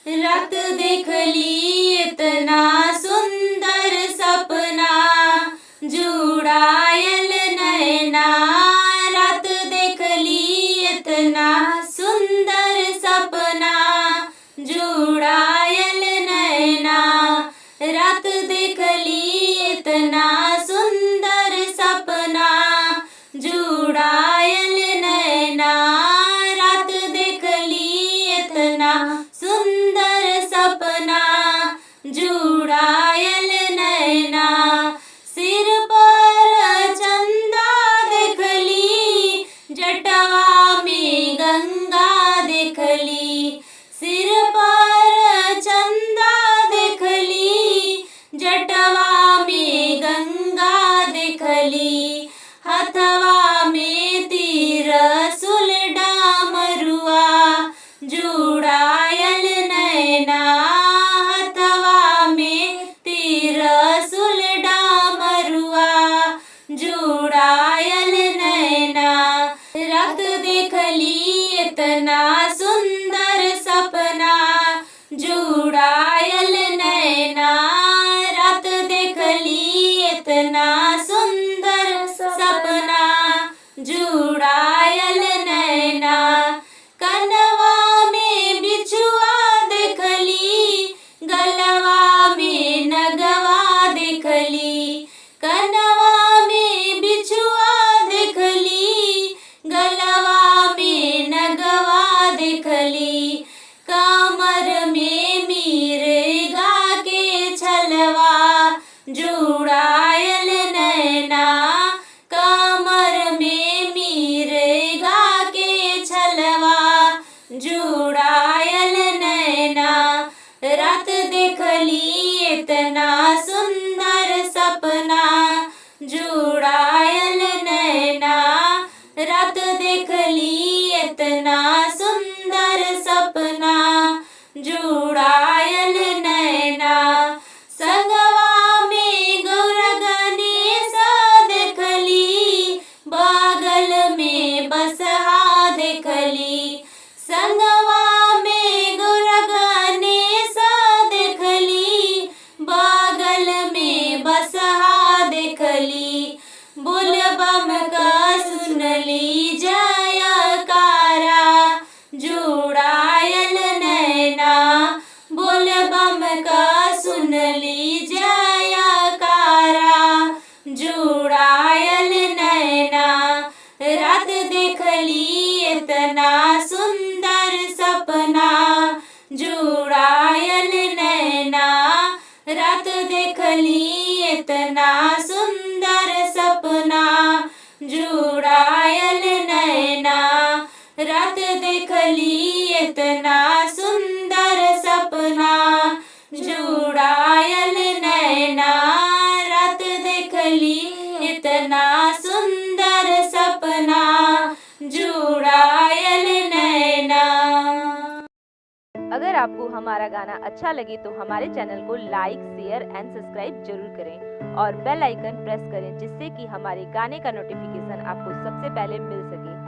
रात देख ली इतना सुंदर सपना, जुड़ायल नैना। रात देख ली इतना सुंदर सपना, जुड़ायल नैना। रात देख ली इतना सुंदर सपना, जुड़ायल नैना। रात देख ली इतना सुंदर सपना, जुड़ायल नैना। सिर पर चंदा देख ली, जटवा में गंगा देख ली। सिर पर चंदा देख ली, जटवा में गंगा देख ली। हथवा में तीर सुल डामरुआ, जुड़ायल नैना। हथवा में तीर सुल डामरुआ, जुड़ायल नैना। रात देख ली इतना सुंदर सपना, जुड़ायल नैना। रात देख ली इतना सुंदर सपना, जुड़ायल नैना। कनवा में बिछुआ देख ली, गलवा में नगवा देख ली। कनवा में बिछुआ देख ली, गलवा में नगवा देख ली। कमर में मिर्गा के छलवा, जुड़ायल नैना। कमर में मिर्गा के छलवा, जुड़ायल नैना। रात देख ली इतना सुंदर सपना, जुड़ायल नैना। रात देख ली इतना सुंदर सपना, जुड़ायल नैना। संगवा में गौर गणेश देख ली, बगल में बसहा देख ली। संगवा में गौर गणेश देख ली, बगल में बसहा देख ली। बोल बम का सुन ली जयकारा, जुड़ायल नैना। बोल बम का सुन ली जयकारा, जुड़ायल नैना। रात देख ली इतना सुंदर सपना, जुड़ायल नैना। रात देख ली इतना सुंदर सपना, जुड़ायल नैना। रात देख ली इतना सुंदर सपना, जुड़ायल नैना। रात देख ली इतना सुंदर सपना, जुड़ायल नैना। अगर आपको हमारा गाना अच्छा लगे तो हमारे चैनल को लाइक, शेयर एंड सब्सक्राइब जरूर करें और बेल आइकन प्रेस करें, जिससे कि हमारे गाने का नोटिफिकेशन आपको सबसे पहले मिल सके।